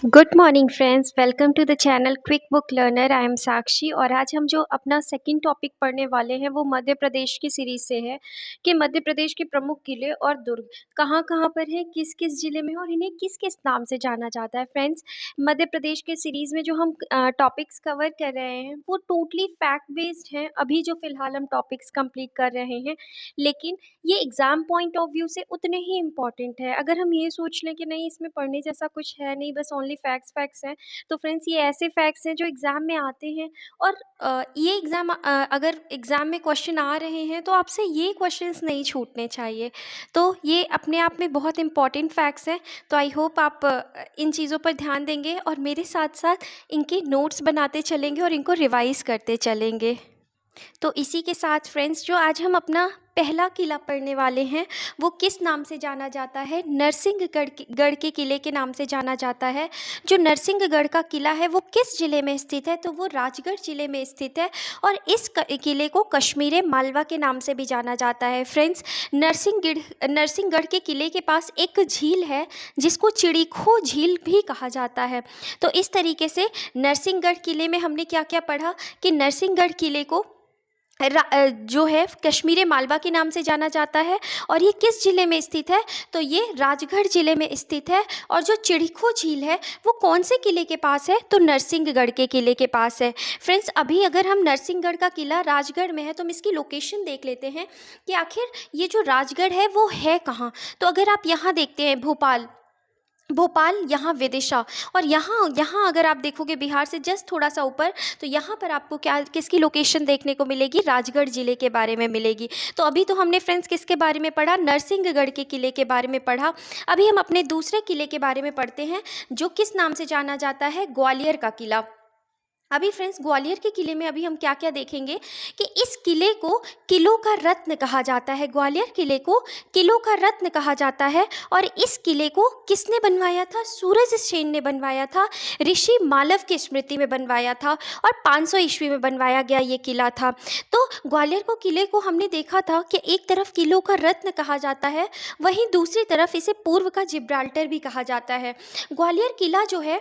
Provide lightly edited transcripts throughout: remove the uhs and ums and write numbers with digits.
Good morning friends, welcome to the channel quick book learner. I am Sakshi और आज हम जो अपना सेकंड टॉपिक पढ़ने वाले हैं वो मध्य प्रदेश की सीरीज़ से है कि मध्य प्रदेश के प्रमुख किले और दुर्ग कहाँ कहाँ पर है, किस किस ज़िले में और इन्हें किस किस नाम से जाना जाता है। फ्रेंड्स, मध्य प्रदेश के सीरीज़ में जो हम टॉपिक्स कवर कर रहे हैं वो टोटली फैक्ट बेस्ड हैं। अभी जो फ़िलहाल हम टॉपिक्स कंप्लीट कर रहे हैं, लेकिन ये एग्ज़ाम पॉइंट ऑफ व्यू से उतने ही इम्पॉर्टेंट है। अगर हम ये सोच लें कि नहीं इसमें पढ़ने जैसा कुछ है नहीं, बस ओनली फैक्ट्स फैक्ट्स हैं, तो फ्रेंड्स ये ऐसे फैक्ट्स हैं जो एग्ज़ाम में आते हैं। और ये अगर एग्ज़ाम में क्वेश्चन आ रहे हैं तो आपसे ये क्वेश्चंस नहीं छूटने चाहिए। तो ये अपने आप में बहुत इंपॉर्टेंट फैक्ट्स हैं। तो आई होप आप इन चीज़ों पर ध्यान देंगे और मेरे साथ साथ इनके नोट्स बनाते चलेंगे और इनको रिवाइज़ करते चलेंगे। तो इसी के साथ फ्रेंड्स, जो आज हम अपना पहला किला पढ़ने वाले हैं वो किस नाम से जाना जाता है? नरसिंहगढ़ के किले के नाम से जाना जाता है। जो नरसिंहगढ़ का किला है वो किस ज़िले में स्थित है? तो वो राजगढ़ ज़िले में स्थित है और इस किले को कश्मीर मालवा के नाम से भी जाना जाता है। फ्रेंड्स, नरसिंहगढ़ के किले के पास एक झील है जिसको चिड़ीखो झील भी कहा जाता है। तो इस तरीके से नरसिंहगढ़ किले में हमने क्या क्या पढ़ा कि नरसिंहगढ़ किले को जो है कश्मीर मालवा के नाम से जाना जाता है और ये किस ज़िले में स्थित है? तो ये राजगढ़ ज़िले में स्थित है। और जो चिड़ीखो झील है वो कौन से किले के पास है? तो नरसिंहगढ़ के किले के पास है। फ्रेंड्स, अभी अगर हम नरसिंहगढ़ का किला राजगढ़ में है तो हम इसकी लोकेशन देख लेते हैं कि आखिर ये जो राजगढ़ है वो है कहाँ। तो अगर आप यहाँ देखते हैं भोपाल, यहाँ विदिशा, और यहाँ अगर आप देखोगे बिहार से जस्ट थोड़ा सा ऊपर, तो यहाँ पर आपको क्या किसकी लोकेशन देखने को मिलेगी? राजगढ़ ज़िले के बारे में मिलेगी। तो अभी तो हमने फ्रेंड्स किसके बारे में पढ़ा? नरसिंहगढ़ के किले के बारे में पढ़ा। अभी हम अपने दूसरे किले के बारे में पढ़ते हैं जो किस नाम से जाना जाता है? ग्वालियर का किला। अभी फ्रेंड्स, ग्वालियर के किले में अभी हम क्या क्या देखेंगे कि इस किले को किलों का रत्न कहा जाता है। ग्वालियर किले को किलों का रत्न कहा जाता है और इस किले को किसने बनवाया था? सूरजसेन ने बनवाया था। ऋषि मालव की स्मृति में बनवाया था और 500 ईस्वी में बनवाया गया ये किला था। तो ग्वालियर को किले को हमने देखा था कि एक तरफ किलों का रत्न कहा जाता है, वहीं दूसरी तरफ इसे पूर्व का जिब्राल्टर भी कहा जाता है। ग्वालियर किला जो है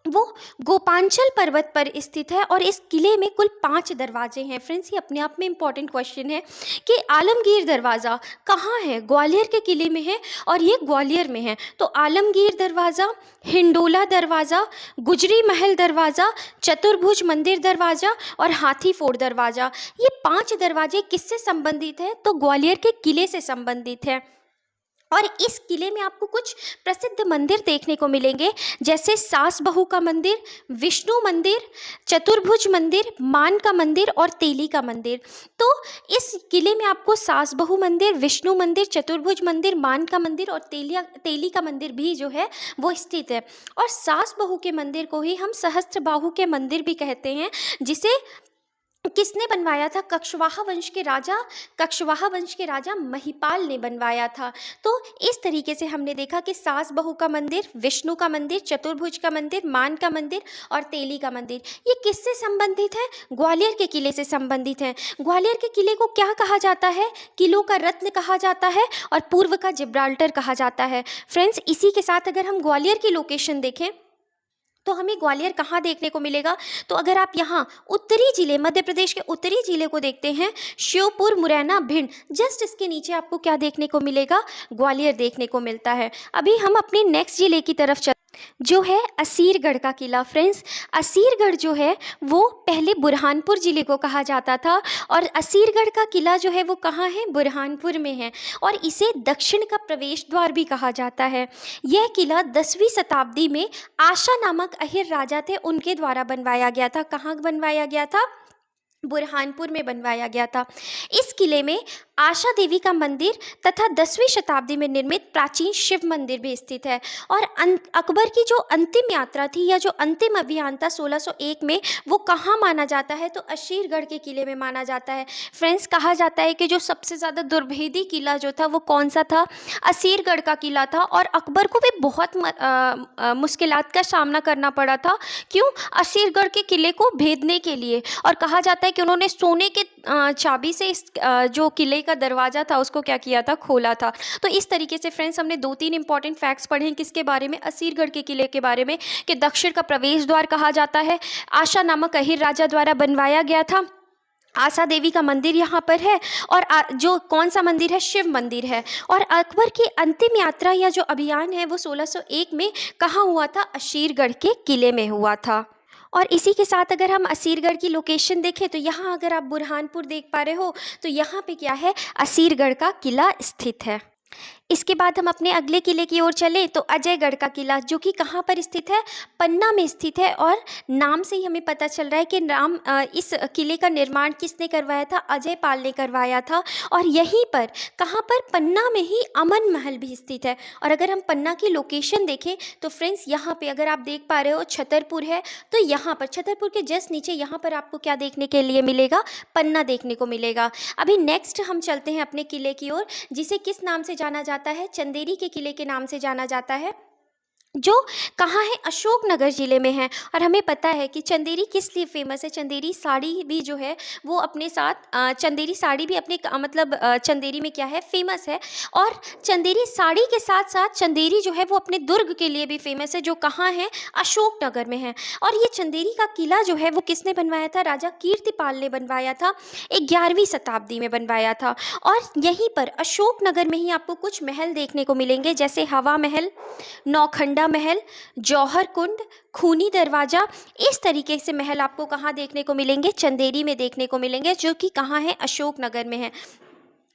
वो गोपांचल पर्वत पर स्थित है और इस किले में कुल 5 दरवाजे हैं। फ्रेंड्स, ये अपने आप में इम्पॉर्टेंट क्वेश्चन है कि आलमगीर दरवाज़ा कहाँ है? ग्वालियर के किले में है और ये ग्वालियर में है। तो आलमगीर दरवाज़ा, हिंडोला दरवाज़ा, गुजरी महल दरवाज़ा, चतुर्भुज मंदिर दरवाज़ा और हाथी फोड़ दरवाज़ा, ये 5 दरवाजे किससे संबंधित है? तो ग्वालियर के किले से संबंधित है। और इस किले में आपको कुछ प्रसिद्ध मंदिर देखने को मिलेंगे, जैसे सास बहू का मंदिर, विष्णु मंदिर, चतुर्भुज मंदिर, मान का मंदिर और तेली का मंदिर। तो इस किले में आपको सास बहू मंदिर, विष्णु मंदिर, चतुर्भुज मंदिर, मान का मंदिर और तेली का मंदिर भी जो है वो स्थित है। और सास बहू के मंदिर को ही हम सहस्त्रबाहु के मंदिर भी कहते हैं, जिसे किसने बनवाया था? कक्षवाहा वंश के राजा महिपाल ने बनवाया था। तो इस तरीके से हमने देखा कि सास बहू का मंदिर, विष्णु का मंदिर, चतुर्भुज का मंदिर, मान का मंदिर और तेली का मंदिर, ये किससे संबंधित है? ग्वालियर के किले से संबंधित है। ग्वालियर के किले को क्या कहा जाता है? किलों का रत्न कहा जाता है और पूर्व का जिब्राल्टर कहा जाता है। फ्रेंड्स, इसी के साथ अगर हम ग्वालियर की लोकेशन देखें तो हमें ग्वालियर कहाँ देखने को मिलेगा? तो अगर आप यहाँ उत्तरी जिले, मध्य प्रदेश के उत्तरी जिले को देखते हैं, श्योपुर, मुरैना, भिंड, जस्ट इसके नीचे आपको क्या देखने को मिलेगा? ग्वालियर देखने को मिलता है। अभी हम अपने नेक्स्ट जिले की तरफ जो है असीरगढ़ का किला। फ्रेंड्स, असीरगढ़ जो है वो पहले बुरहानपुर ज़िले को कहा जाता था और असीरगढ़ का किला जो है वो कहाँ है? बुरहानपुर में है और इसे दक्षिण का प्रवेश द्वार भी कहा जाता है। यह किला 10वीं शताब्दी में आशा नामक अहिर राजा थे, उनके द्वारा बनवाया गया था। कहाँ बनवाया गया था? बुरहानपुर में बनवाया गया था। इस किले में आशा देवी का मंदिर तथा 10वीं शताब्दी में निर्मित प्राचीन शिव मंदिर भी स्थित है। और अकबर की जो अंतिम यात्रा थी या जो अंतिम अभियान था 1601 में, वो कहाँ माना जाता है? तो असीरगढ़ के किले में माना जाता है। फ्रेंड्स, कहा जाता है कि जो सबसे ज़्यादा दुर्भेदी किला जो था वो कौन सा था? असीरगढ़ का किला था और अकबर को भी बहुत मुश्किलात का सामना करना पड़ा था। क्यों? असीरगढ़ के किले को भेदने के लिए। और कहा जाता है कि उन्होंने सोने के चाबी से इस जो किले का दरवाज़ा था उसको क्या किया था, खोला था। तो इस तरीके से फ्रेंड्स हमने 2-3 इंपॉर्टेंट फैक्ट्स पढ़े हैं किसके बारे में, असीरगढ़ के किले के बारे में, कि दक्षिण का प्रवेश द्वार कहा जाता है, आशा नामक अहीर राजा द्वारा बनवाया गया था, आशा देवी का मंदिर यहाँ पर है, और जो कौन सा मंदिर है, शिव मंदिर है। और अकबर की अंतिम यात्रा या जो अभियान है वो 1601 में कहाँ हुआ था, असीरगढ़ के किले में हुआ था। और इसी के साथ अगर हम असीरगढ़ की लोकेशन देखें तो यहाँ अगर आप बुरहानपुर देख पा रहे हो तो यहाँ पे क्या है, असीरगढ़ का किला स्थित है। इसके बाद हम अपने अगले किले की ओर चलें तो अजयगढ़ का किला, जो कि कहाँ पर स्थित है, पन्ना में स्थित है। और नाम से ही हमें पता चल रहा है कि इस किले का निर्माण किसने करवाया था, अजय पाल ने करवाया था। और यहीं पर कहाँ पर, पन्ना में ही अमन महल भी स्थित है। और अगर हम पन्ना की लोकेशन देखें तो फ्रेंड्स यहाँ पे अगर आप देख पा रहे हो छतरपुर है, तो यहाँ पर छतरपुर के जस्ट नीचे यहाँ पर आपको क्या देखने के लिए मिलेगा, पन्ना देखने को मिलेगा। अभी नेक्स्ट हम चलते हैं अपने किले की ओर, जिसे किस नाम से जाना जाता है, चंदेरी के किले के नाम से जाना जाता है, जो कहाँ है, अशोकनगर ज़िले में है। और हमें पता है कि चंदेरी किस लिए फेमस है, चंदेरी साड़ी भी जो है वो अपने साथ चंदेरी साड़ी भी अपने मतलब चंदेरी में क्या है, फेमस है। और चंदेरी साड़ी के साथ साथ चंदेरी जो है वो अपने दुर्ग के लिए भी फेमस है, जो कहाँ है, अशोकनगर में है। और ये चंदेरी का किला जो है वो किसने बनवाया था, राजा कीर्तिपाल ने बनवाया था, 11वीं शताब्दी में बनवाया था। और यहीं पर अशोकनगर में ही आपको कुछ महल देखने को मिलेंगे, जैसे हवा महल, नौखंडा महल, जौहर कुंड, खूनी दरवाजा। इस तरीके से महल आपको कहाँ देखने को मिलेंगे, चंदेरी में देखने को मिलेंगे, जो कि कहाँ है, अशोकनगर में है।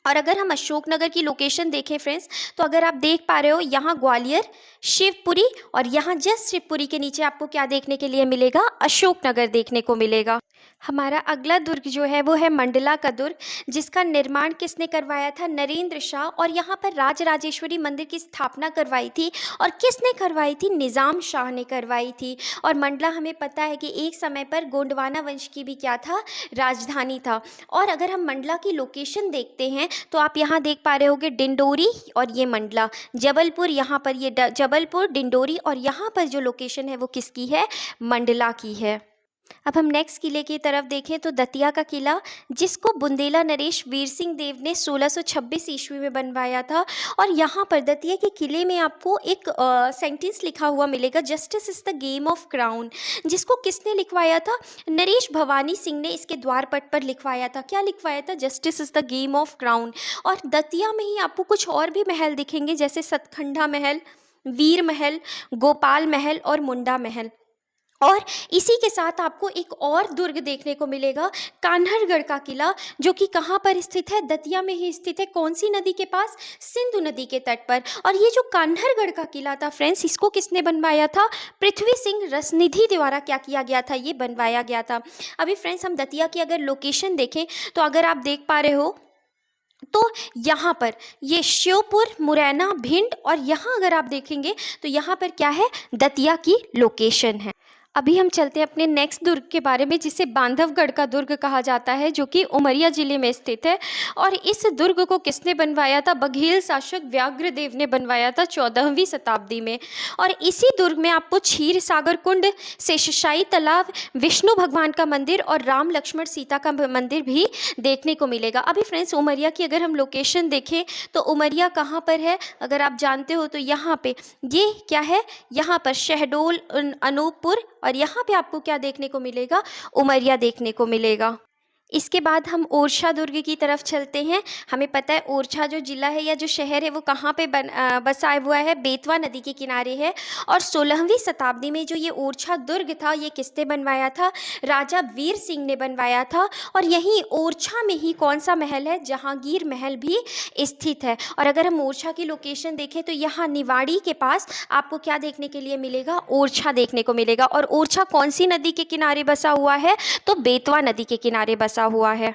और अगर हम अशोकनगर की लोकेशन देखें फ्रेंड्स, तो अगर आप देख पा रहे हो यहाँ ग्वालियर, शिवपुरी, और यहाँ जस्ट शिवपुरी के नीचे आपको क्या देखने के लिए मिलेगा, अशोकनगर देखने को मिलेगा। हमारा अगला दुर्ग जो है वो है मंडला का दुर्ग, जिसका निर्माण किसने करवाया था, नरेंद्र शाह। और यहाँ पर राजराजेश्वरी मंदिर की स्थापना करवाई थी, और किसने करवाई थी, निज़ाम शाह ने करवाई थी। और मंडला हमें पता है कि एक समय पर गोंडवाना वंश की भी क्या था, राजधानी था। और अगर हम मंडला की लोकेशन देखते हैं तो आप यहाँ देख पा रहे होगे डिंडोरी और ये मंडला, जबलपुर, यहाँ पर ये जबलपुर, डिंडोरी, और यहाँ पर जो लोकेशन है वो किसकी है, मंडला की है। अब हम नेक्स्ट किले की तरफ देखें तो दतिया का किला, जिसको बुंदेला नरेश वीर सिंह देव ने 1626 ईस्वी में बनवाया था। और यहाँ पर दतिया के किले में आपको एक सेंटेंस लिखा हुआ मिलेगा, justice is the game of crown, जिसको किसने लिखवाया था, नरेश भवानी सिंह ने इसके द्वारपट पर लिखवाया था। क्या लिखवाया था, justice is the game of crown. और दतिया में ही आपको कुछ और भी महल दिखेंगे, जैसे सतखंडा महल, वीर महल, गोपाल महल और मुंडा महल। और इसी के साथ आपको एक और दुर्ग देखने को मिलेगा, कान्हरगढ़ का किला, जो कि कहाँ पर स्थित है, दतिया में ही स्थित है। कौन सी नदी के पास, सिंधु नदी के तट पर। और ये जो कान्हरगढ़ का किला था फ्रेंड्स, इसको किसने बनवाया था, पृथ्वी सिंह रसनिधि द्वारा क्या किया गया था, ये बनवाया गया था। अभी फ्रेंड्स हम दतिया की अगर लोकेशन देखें तो अगर आप देख पा रहे हो तो यहाँ पर ये श्योपुर, मुरैना, भिंड, और यहाँ अगर आप देखेंगे तो यहाँ पर क्या है, दतिया की लोकेशन है। अभी हम चलते हैं अपने नेक्स्ट दुर्ग के बारे में, जिसे बांधवगढ़ का दुर्ग कहा जाता है, जो कि उमरिया जिले में स्थित है। और इस दुर्ग को किसने बनवाया था, बघेल शासक व्याघ्रदेव ने बनवाया था 14वीं शताब्दी में। और इसी दुर्ग में आपको क्षीर सागर कुंड, शेषशाही तालाब, विष्णु भगवान का मंदिर और राम लक्ष्मण सीता का मंदिर भी देखने को मिलेगा। अभी फ्रेंड्स उमरिया की अगर हम लोकेशन देखें तो उमरिया कहाँ पर है, अगर आप जानते हो तो यहाँ पे ये क्या है, यहाँ पर शहडोल, अनूपपुर, और यहाँ पे आपको क्या देखने को मिलेगा, उमरिया देखने को मिलेगा। इसके बाद हम ओरछा दुर्ग की तरफ चलते हैं। हमें पता है ओरछा जो जिला है या जो शहर है वो कहाँ पे बसा हुआ है, बेतवा नदी के किनारे है। और 16वीं शताब्दी में जो ये ओरछा दुर्ग था ये किसने बनवाया था, राजा वीर सिंह ने बनवाया था। और यहीं ओरछा में ही कौन सा महल है, जहांगीर महल भी स्थित है। और अगर हम ओरछा की लोकेशन देखें तो यहाँ निवाड़ी के पास आपको क्या देखने के लिए मिलेगा, ओरछा देखने को मिलेगा। और ओरछा कौन सी नदी के किनारे बसा हुआ है, तो बेतवा नदी के किनारे बसा हुआ है।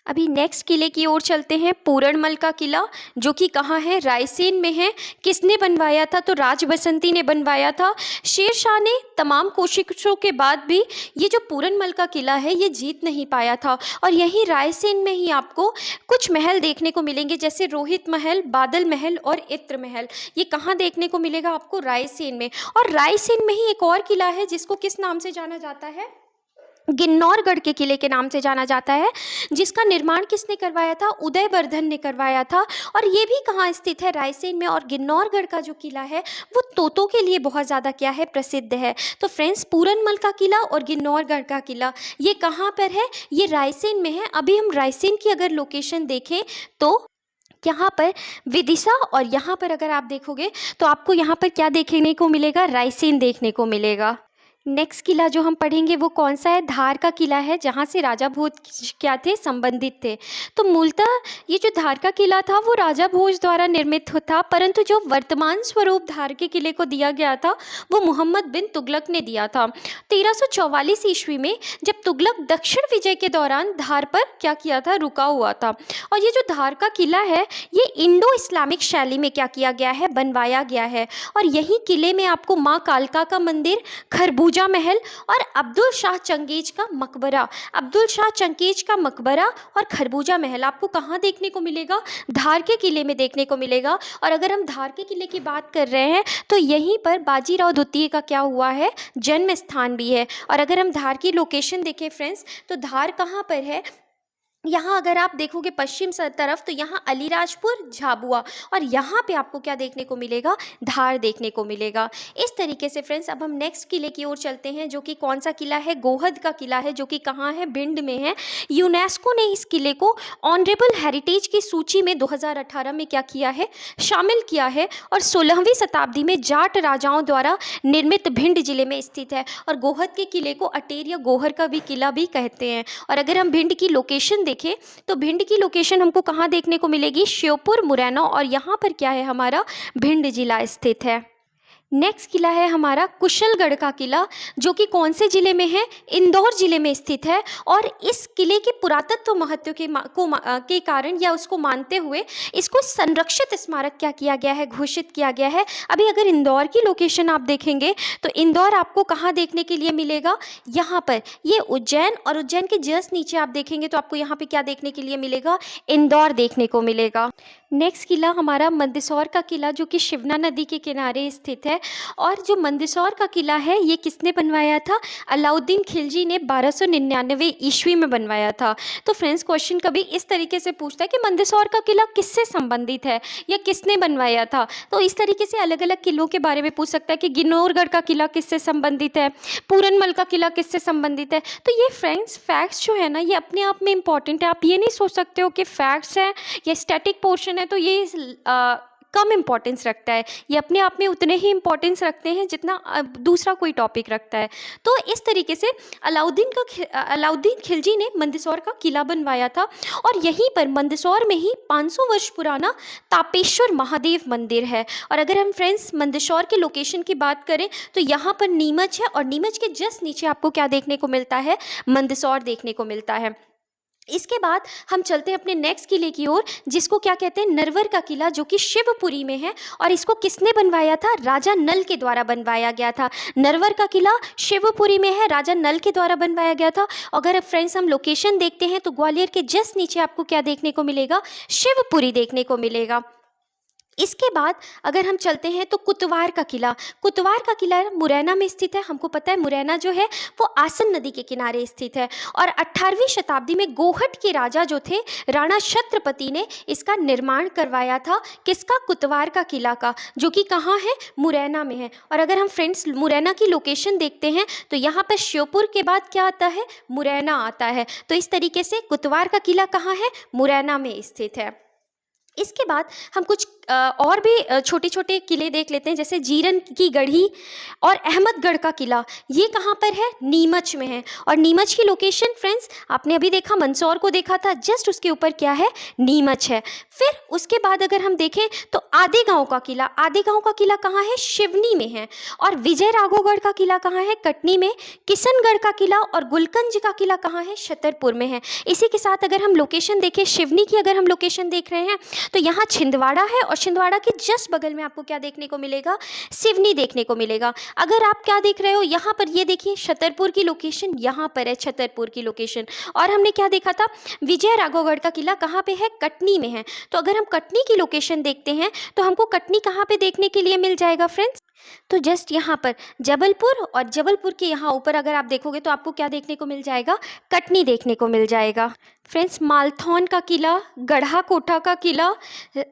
अभी नेक्स्ट किले की ओर चलते हैं, पूरणमल का किला, जो कि कहाँ है, रायसेन में है। किसने बनवाया था, तो राज बसंती ने बनवाया था। शेरशाह ने तमाम कोशिशों के बाद भी ये जो पूरणमल का किला है ये जीत नहीं पाया था। और यहीं रायसेन में ही आपको कुछ महल देखने को मिलेंगे, जैसे रोहित महल, बादल महल और इत्र महल। ये कहाँ देखने को मिलेगा आपको, रायसेन में। और रायसेन में ही एक और किला है जिसको किस नाम से जाना जाता है, गिन्नौरगढ़ के किले के नाम से जाना जाता है, जिसका निर्माण किसने करवाया था? उदयवर्धन ने करवाया था। और ये भी कहाँ स्थित है? रायसेन में। और गिन्नौरगढ़ का जो किला है वो तोतों के लिए बहुत ज़्यादा क्या है? प्रसिद्ध है। तो फ्रेंड्स, पूरनमल का किला और गिन्नौरगढ़ का किला ये कहाँ पर है? ये रायसेन में है। अभी हम रायसेन की अगर लोकेशन देखें तो यहाँ पर विदिशा, और यहाँ पर अगर आप देखोगे तो आपको यहाँ पर क्या देखने को मिलेगा? रायसेन देखने को मिलेगा। नेक्स्ट किला जो हम पढ़ेंगे वो कौन सा है? धार का किला है, जहाँ से राजा भोज क्या थे? संबंधित थे। तो मूलतः ये जो धार का किला था वो राजा भोज द्वारा निर्मित था, परंतु जो वर्तमान स्वरूप धार के किले को दिया गया था वो मोहम्मद बिन तुगलक ने दिया था 1344 ईस्वी में, जब तुगलक दक्षिण विजय के दौरान धार पर क्या किया था? रुका हुआ था। और ये जो धार का किला है ये इंडो इस्लामिक शैली में क्या किया गया है? बनवाया गया है। और यही किले में आपको माँ कालका का मंदिर, खरबूजा महल और अब्दुल शाह चंगेज का मकबरा, अब्दुल शाह चंगेज का मकबरा और खरबूजा महल आपको कहाँ देखने को मिलेगा? धार के किले में देखने को मिलेगा। और अगर हम धार के किले की बात कर रहे हैं तो यहीं पर बाजीराव द्वितीय का क्या हुआ है? जन्म स्थान भी है। और अगर हम धार की लोकेशन देखें फ्रेंड्स, तो धार कहाँ पर है? यहाँ अगर आप देखोगे पश्चिम तरफ तो यहाँ अलीराजपुर, झाबुआ, और यहाँ पे आपको क्या देखने को मिलेगा? धार देखने को मिलेगा। इस तरीके से फ्रेंड्स अब हम नेक्स्ट किले की ओर चलते हैं, जो कि कौन सा किला है? गोहद का किला है, जो कि कहाँ है? भिंड में है। यूनेस्को ने इस किले को ऑनरेबल हेरिटेज की सूची में 2018 में क्या किया है? शामिल किया है। और 16वीं शताब्दी में जाट राजाओं द्वारा निर्मित भिंड जिले में स्थित है। और गोहद के किले को अटेर या गोहर का भी किला भी कहते हैं। और अगर हम भिंड की लोकेशन देखें तो भिंड की लोकेशन हमको कहाँ देखने को मिलेगी? श्योपुर, मुरैना, और यहाँ पर क्या है? हमारा भिंड जिला स्थित है। नेक्स्ट किला है हमारा कुशलगढ़ का किला, जो कि कौन से ज़िले में है? इंदौर ज़िले में स्थित है। और इस किले के पुरातत्व महत्व के कारण या उसको मानते हुए इसको संरक्षित स्मारक क्या किया गया है? घोषित किया गया है। अभी अगर इंदौर की लोकेशन आप देखेंगे तो इंदौर आपको कहाँ देखने के लिए मिलेगा? यहाँ पर ये उज्जैन, और उज्जैन के जस्ट नीचे आप देखेंगे तो आपको यहाँ पे क्या देखने के लिए मिलेगा? इंदौर देखने को मिलेगा। नेक्स्ट किला हमारा मंदसौर का किला, जो कि शिवना नदी के किनारे स्थित है। और जो मंदसौर का किला है ये किसने बनवाया था? अलाउद्दीन खिलजी ने 1299 ईस्वी में बनवाया था। तो फ्रेंड्स, क्वेश्चन कभी इस तरीके से पूछता है कि मंदसौर का किला किससे संबंधित है या किसने बनवाया था। तो इस तरीके से अलग अलग किलों के बारे में पूछ सकता है कि गिन्नौरगढ़ का किला किससे संबंधित है, पूरनमल का किला किससे संबंधित है। तो ये फ्रेंड्स फैक्ट्स जो है ना ये अपने आप में इंपॉर्टेंट है। आप ये नहीं सोच सकते हो कि फैक्ट्स है या स्टैटिक पोर्शन है तो ये कम इम्पॉर्टेंस रखता है। ये अपने आप में उतने ही इम्पॉर्टेंस रखते हैं जितना दूसरा कोई टॉपिक रखता है। तो इस तरीके से अलाउद्दीन खिलजी ने मंदसौर का किला बनवाया था। और यहीं पर मंदसौर में ही 500 वर्ष पुराना तापेश्वर महादेव मंदिर है। और अगर हम फ्रेंड्स मंदसौर के लोकेशन की बात करें तो यहाँ पर नीमच है, और नीमच के जस्ट नीचे आपको क्या देखने को मिलता है? मंदसौर देखने को मिलता है। इसके बाद हम चलते हैं अपने नेक्स्ट किले की ओर, जिसको क्या कहते हैं? नरवर का किला, जो कि शिवपुरी में है। और इसको किसने बनवाया था? राजा नल के द्वारा बनवाया गया था। नरवर का किला शिवपुरी में है, राजा नल के द्वारा बनवाया गया था। अगर फ्रेंड्स हम लोकेशन देखते हैं तो ग्वालियर के जस्ट नीचे आपको क्या देखने को मिलेगा? शिवपुरी देखने को मिलेगा। इसके बाद अगर हम चलते हैं तो कुतवार का किला, कुतवार का किला मुरैना में स्थित है। हमको पता है मुरैना जो है वो आसन नदी के किनारे स्थित है। और 18वीं शताब्दी में गोहट के राजा जो थे राणा छत्रपति ने इसका निर्माण करवाया था। किसका? कुतवार का किला का, जो कि कहाँ है? मुरैना में है। और अगर हम फ्रेंड्स मुरैना की लोकेशन देखते हैं तो यहाँ पर श्योपुर के बाद क्या आता है? मुरैना आता है। तो इस तरीके से कुतवार का किला कहाँ है? मुरैना में स्थित है। इसके बाद हम कुछ और भी छोटे छोटे किले देख लेते हैं, जैसे जीरन की गढ़ी और अहमदगढ़ का किला। ये कहाँ पर है? नीमच में है। और नीमच की लोकेशन फ्रेंड्स आपने अभी देखा, मंदसौर को देखा था, जस्ट उसके ऊपर क्या है? नीमच है। फिर उसके बाद अगर हम देखें तो आदे गांव का किला, आदे गांव का किला कहाँ है? शिवनी में है। और विजय राघवगढ़ का किला कहाँ है? कटनी में। किशनगढ़ का किला और गुलकंज का किला कहाँ है? छतरपुर में है। इसी के साथ अगर हम लोकेशन देखें, शिवनी की अगर हम लोकेशन देख रहे हैं तो यहाँ छिंदवाड़ा है और छिंदवाड़ा के जस्ट बगल में आपको क्या देखने को मिलेगा, सिवनी देखने को मिलेगा। अगर आप क्या देख रहे हो यहाँ पर, ये देखिए छतरपुर की लोकेशन यहाँ पर है, छतरपुर की लोकेशन। और हमने क्या देखा था, विजय राघवगढ़ का किला कहाँ पे है, कटनी में है। तो अगर हम कटनी की लोकेशन देखते हैं तो हमको कटनी कहाँ पे देखने के लिए मिल जाएगा फ्रेंड्स, तो जस्ट यहाँ पर जबलपुर, और जबलपुर के यहाँ ऊपर अगर आप देखोगे तो आपको क्या देखने को मिल जाएगा, कटनी देखने को मिल जाएगा। फ्रेंड्स, मालथौन का किला, गढ़ा कोटा का किला,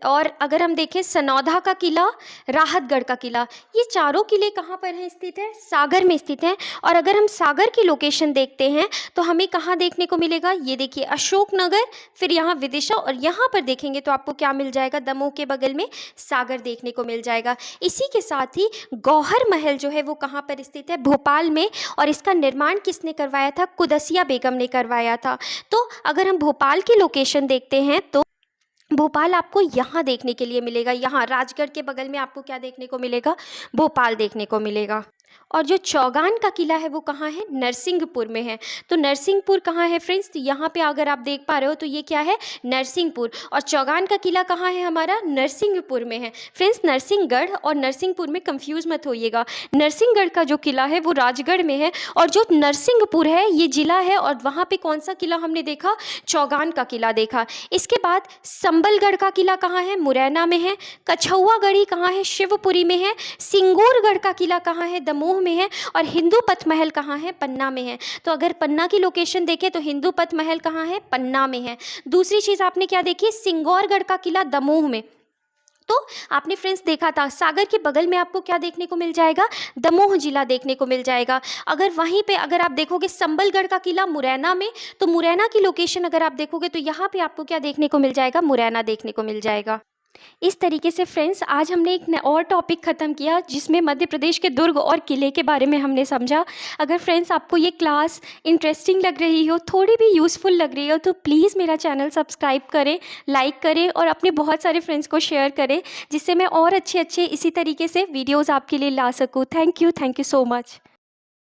और अगर हम देखें सनौधा का किला, राहतगढ़ का किला, ये चारों किले कहाँ पर हैं स्थित है, सागर में स्थित हैं। और अगर हम सागर की लोकेशन देखते हैं तो हमें कहाँ देखने को मिलेगा, ये देखिए अशोकनगर, फिर यहाँ विदिशा, और यहाँ पर देखेंगे तो आपको क्या मिल जाएगा, दमोह के बगल में सागर देखने को मिल जाएगा। इसी के साथ ही गौहर महल जो है वो कहाँ पर स्थित है, भोपाल में, और इसका निर्माण किसने करवाया था, कुदसिया बेगम ने करवाया था। तो अगर हम भोपाल की लोकेशन देखते हैं तो भोपाल आपको यहाँ देखने के लिए मिलेगा, यहाँ राजगढ़ के बगल में आपको क्या देखने को मिलेगा, भोपाल देखने को मिलेगा। और जो चौगान का किला है वो कहाँ है, नरसिंहपुर में है। तो नरसिंहपुर कहाँ है फ्रेंड्स, तो यहाँ पे अगर आप देख पा रहे हो तो ये क्या है, नरसिंहपुर, और चौगान का किला कहाँ है हमारा, नरसिंहपुर में है। फ्रेंड्स, नरसिंहगढ़ और नरसिंहपुर में कंफ्यूज मत होइएगा, नरसिंहगढ़ का जो किला है वो राजगढ़ में है, और जो नरसिंहपुर है ये जिला है, और वहाँ पे कौन सा किला हमने देखा, चौगान का किला देखा। इसके बाद संबलगढ़ का किला कहाँ है, मुरैना में है। कछुआगढ़ी कहाँ है, शिवपुरी में है। सिंगूरगढ़ का किला कहाँ है, दमोह में है। और हिंदू पथ महल कहाँ है, पन्ना में है। तो अगर पन्ना की लोकेशन देखें तो हिंदू पथ महल कहाँ है, पन्ना में है। दूसरी चीज़ आपने क्या देखी, सिंगौरगढ़ का किला दमोह में। तो आपने फ्रेंड्स देखा था सागर के बगल में आपको क्या देखने को मिल जाएगा, दमोह जिला देखने को मिल जाएगा। अगर वहीं पे अगर आप देखोगे संबलगढ़ का किला मुरैना में, तो मुरैना की लोकेशन अगर आप देखोगे तो यहाँ पे आपको क्या देखने को मिल जाएगा, मुरैना देखने को मिल जाएगा। इस तरीके से फ्रेंड्स आज हमने एक और टॉपिक ख़त्म किया जिसमें मध्य प्रदेश के दुर्ग और किले के बारे में हमने समझा। अगर फ्रेंड्स आपको ये क्लास इंटरेस्टिंग लग रही हो, थोड़ी भी यूज़फुल लग रही हो, तो प्लीज़ मेरा चैनल सब्सक्राइब करें, लाइक करें और अपने बहुत सारे फ्रेंड्स को शेयर करें, जिससे मैं और अच्छे अच्छे इसी तरीके से वीडियोज़ आपके लिए ला सकूँ। Thank you so much.